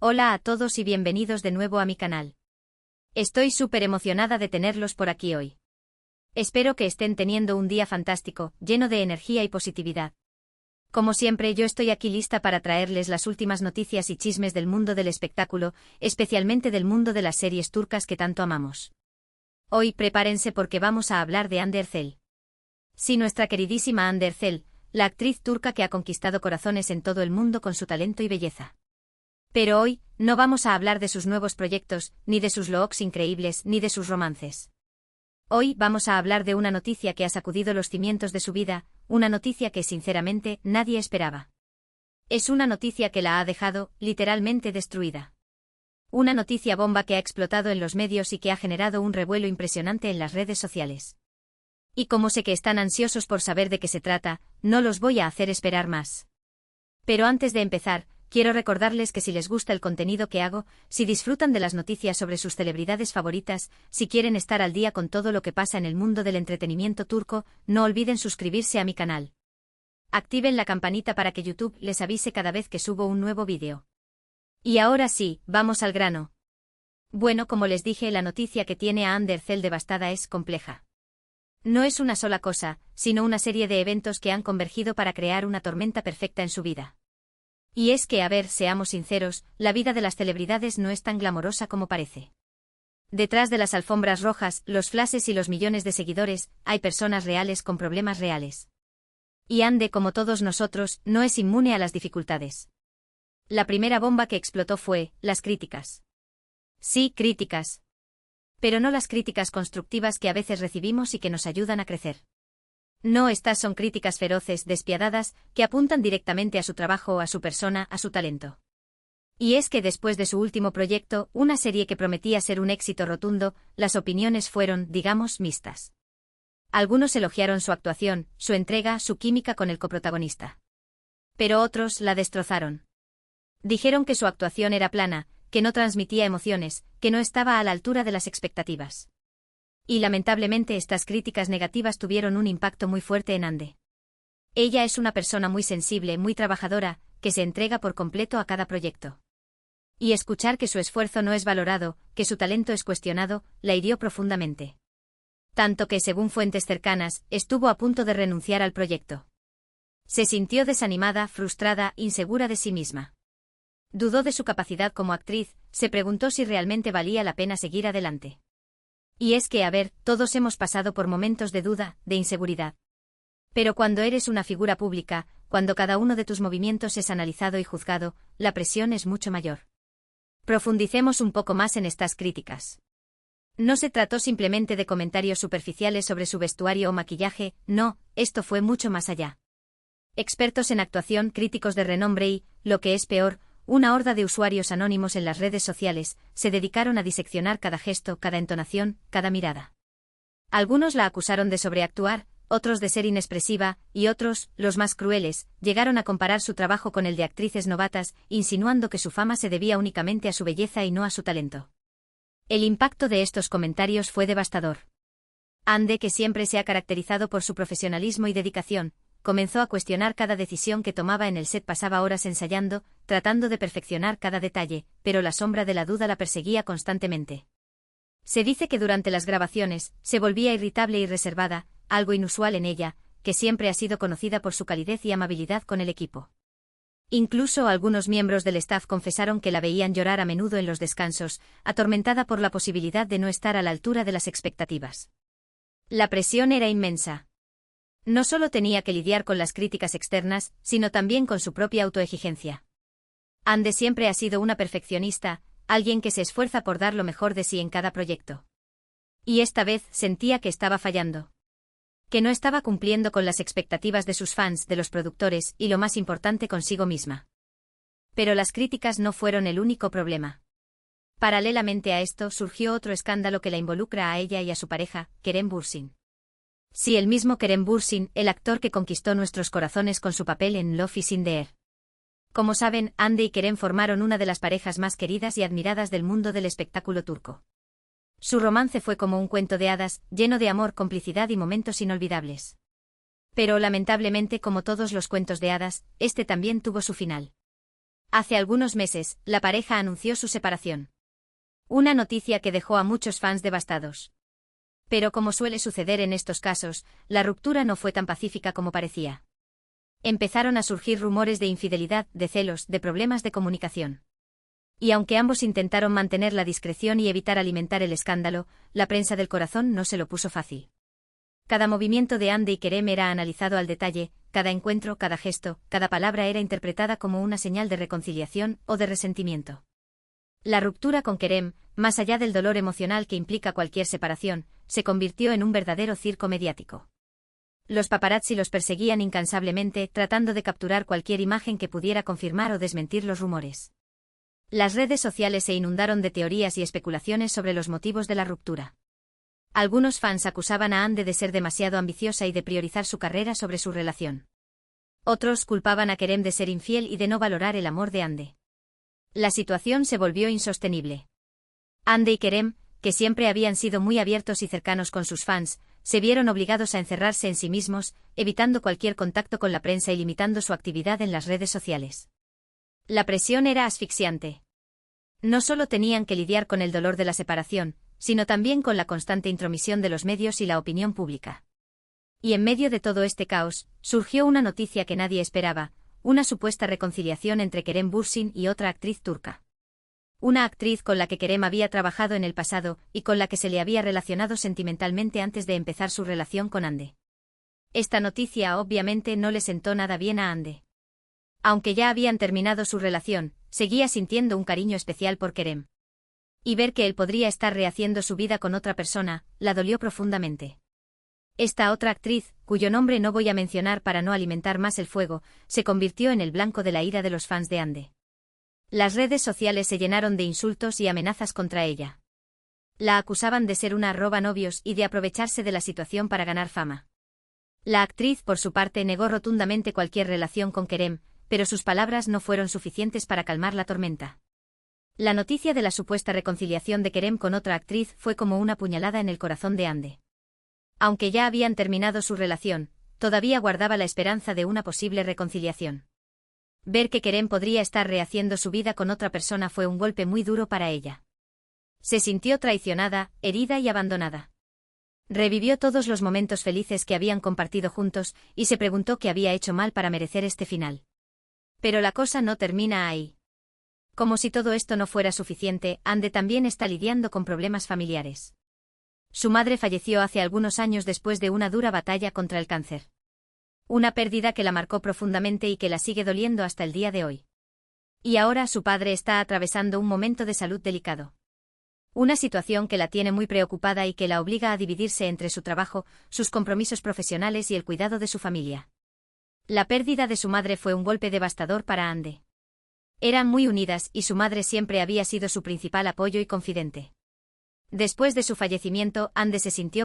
Hola a todos y bienvenidos de nuevo a mi canal. Estoy súper emocionada de tenerlos por aquí hoy. Espero que estén teniendo un día fantástico, lleno de energía y positividad. Como siempre, yo estoy aquí lista para traerles las últimas noticias y chismes del mundo del espectáculo, especialmente del mundo de las series turcas que tanto amamos. Hoy prepárense porque vamos a hablar de Hande Erçel. Sí, nuestra queridísima Hande Erçel, la actriz turca que ha conquistado corazones en todo el mundo con su talento y belleza. Pero hoy, no vamos a hablar de sus nuevos proyectos, ni de sus looks increíbles, ni de sus romances. Hoy vamos a hablar de una noticia que ha sacudido los cimientos de su vida, una noticia que sinceramente nadie esperaba. Es una noticia que la ha dejado, literalmente destruida. Una noticia bomba que ha explotado en los medios y que ha generado un revuelo impresionante en las redes sociales. Y como sé que están ansiosos por saber de qué se trata, no los voy a hacer esperar más. Pero antes de empezar, quiero recordarles que si les gusta el contenido que hago, si disfrutan de las noticias sobre sus celebridades favoritas, si quieren estar al día con todo lo que pasa en el mundo del entretenimiento turco, no olviden suscribirse a mi canal. Activen la campanita para que YouTube les avise cada vez que subo un nuevo vídeo. Y ahora sí, vamos al grano. Bueno, como les dije, la noticia que tiene a Hande Erçel devastada es compleja. No es una sola cosa, sino una serie de eventos que han convergido para crear una tormenta perfecta en su vida. Y es que, a ver, seamos sinceros, la vida de las celebridades no es tan glamorosa como parece. Detrás de las alfombras rojas, los flashes y los millones de seguidores, hay personas reales con problemas reales. Y Hande, como todos nosotros, no es inmune a las dificultades. La primera bomba que explotó fue, las críticas. Sí, críticas. Pero no las críticas constructivas que a veces recibimos y que nos ayudan a crecer. No, estas son críticas feroces, despiadadas, que apuntan directamente a su trabajo, a su persona, a su talento. Y es que después de su último proyecto, una serie que prometía ser un éxito rotundo, las opiniones fueron, digamos, mixtas. Algunos elogiaron su actuación, su entrega, su química con el coprotagonista. Pero otros la destrozaron. Dijeron que su actuación era plana, que no transmitía emociones, que no estaba a la altura de las expectativas. Y lamentablemente estas críticas negativas tuvieron un impacto muy fuerte en Hande. Ella es una persona muy sensible, muy trabajadora, que se entrega por completo a cada proyecto. Y escuchar que su esfuerzo no es valorado, que su talento es cuestionado, la hirió profundamente. Tanto que, según fuentes cercanas, estuvo a punto de renunciar al proyecto. Se sintió desanimada, frustrada, insegura de sí misma. Dudó de su capacidad como actriz, se preguntó si realmente valía la pena seguir adelante. Y es que, a ver, todos hemos pasado por momentos de duda, de inseguridad. Pero cuando eres una figura pública, cuando cada uno de tus movimientos es analizado y juzgado, la presión es mucho mayor. Profundicemos un poco más en estas críticas. No se trató simplemente de comentarios superficiales sobre su vestuario o maquillaje, no, esto fue mucho más allá. Expertos en actuación, críticos de renombre y, lo que es peor, una horda de usuarios anónimos en las redes sociales, se dedicaron a diseccionar cada gesto, cada entonación, cada mirada. Algunos la acusaron de sobreactuar, otros de ser inexpresiva, y otros, los más crueles, llegaron a comparar su trabajo con el de actrices novatas, insinuando que su fama se debía únicamente a su belleza y no a su talento. El impacto de estos comentarios fue devastador. Hande, que siempre se ha caracterizado por su profesionalismo y dedicación, comenzó a cuestionar cada decisión que tomaba en el set. Pasaba horas ensayando, tratando de perfeccionar cada detalle, pero la sombra de la duda la perseguía constantemente. Se dice que durante las grabaciones, se volvía irritable y reservada, algo inusual en ella, que siempre ha sido conocida por su calidez y amabilidad con el equipo. Incluso algunos miembros del staff confesaron que la veían llorar a menudo en los descansos, atormentada por la posibilidad de no estar a la altura de las expectativas. La presión era inmensa. No solo tenía que lidiar con las críticas externas, sino también con su propia autoexigencia. Hande siempre ha sido una perfeccionista, alguien que se esfuerza por dar lo mejor de sí en cada proyecto. Y esta vez sentía que estaba fallando. Que no estaba cumpliendo con las expectativas de sus fans, de los productores, y lo más importante, consigo misma. Pero las críticas no fueron el único problema. Paralelamente a esto surgió otro escándalo que la involucra a ella y a su pareja, Kerem Bürsin. Sí, el mismo Kerem Bürsin, el actor que conquistó nuestros corazones con su papel en Love is in the Air. Como saben, Hande y Kerem formaron una de las parejas más queridas y admiradas del mundo del espectáculo turco. Su romance fue como un cuento de hadas, lleno de amor, complicidad y momentos inolvidables. Pero lamentablemente, como todos los cuentos de hadas, este también tuvo su final. Hace algunos meses, la pareja anunció su separación. Una noticia que dejó a muchos fans devastados. Pero como suele suceder en estos casos, la ruptura no fue tan pacífica como parecía. Empezaron a surgir rumores de infidelidad, de celos, de problemas de comunicación. Y aunque ambos intentaron mantener la discreción y evitar alimentar el escándalo, la prensa del corazón no se lo puso fácil. Cada movimiento de Hande y Kerem era analizado al detalle, cada encuentro, cada gesto, cada palabra era interpretada como una señal de reconciliación o de resentimiento. La ruptura con Kerem, más allá del dolor emocional que implica cualquier separación, se convirtió en un verdadero circo mediático. Los paparazzi los perseguían incansablemente, tratando de capturar cualquier imagen que pudiera confirmar o desmentir los rumores. Las redes sociales se inundaron de teorías y especulaciones sobre los motivos de la ruptura. Algunos fans acusaban a Hande de ser demasiado ambiciosa y de priorizar su carrera sobre su relación. Otros culpaban a Kerem de ser infiel y de no valorar el amor de Hande. La situación se volvió insostenible. Hande y Kerem, que siempre habían sido muy abiertos y cercanos con sus fans, se vieron obligados a encerrarse en sí mismos, evitando cualquier contacto con la prensa y limitando su actividad en las redes sociales. La presión era asfixiante. No solo tenían que lidiar con el dolor de la separación, sino también con la constante intromisión de los medios y la opinión pública. Y en medio de todo este caos, surgió una noticia que nadie esperaba, una supuesta reconciliación entre Kerem Bürsin y otra actriz turca. Una actriz con la que Kerem había trabajado en el pasado y con la que se le había relacionado sentimentalmente antes de empezar su relación con Hande. Esta noticia obviamente no le sentó nada bien a Hande. Aunque ya habían terminado su relación, seguía sintiendo un cariño especial por Kerem. Y ver que él podría estar rehaciendo su vida con otra persona, la dolió profundamente. Esta otra actriz, cuyo nombre no voy a mencionar para no alimentar más el fuego, se convirtió en el blanco de la ira de los fans de Hande. Las redes sociales se llenaron de insultos y amenazas contra ella. La acusaban de ser una roba-novios y de aprovecharse de la situación para ganar fama. La actriz, por su parte, negó rotundamente cualquier relación con Kerem, pero sus palabras no fueron suficientes para calmar la tormenta. La noticia de la supuesta reconciliación de Kerem con otra actriz fue como una puñalada en el corazón de Hande. Aunque ya habían terminado su relación, todavía guardaba la esperanza de una posible reconciliación. Ver que Kerem podría estar rehaciendo su vida con otra persona fue un golpe muy duro para ella. Se sintió traicionada, herida y abandonada. Revivió todos los momentos felices que habían compartido juntos y se preguntó qué había hecho mal para merecer este final. Pero la cosa no termina ahí. Como si todo esto no fuera suficiente, Hande también está lidiando con problemas familiares. Su madre falleció hace algunos años después de una dura batalla contra el cáncer. Una pérdida que la marcó profundamente y que la sigue doliendo hasta el día de hoy. Y ahora su padre está atravesando un momento de salud delicado. Una situación que la tiene muy preocupada y que la obliga a dividirse entre su trabajo, sus compromisos profesionales y el cuidado de su familia. La pérdida de su madre fue un golpe devastador para Hande. Eran muy unidas y su madre siempre había sido su principal apoyo y confidente. Después de su fallecimiento, Hande se sintió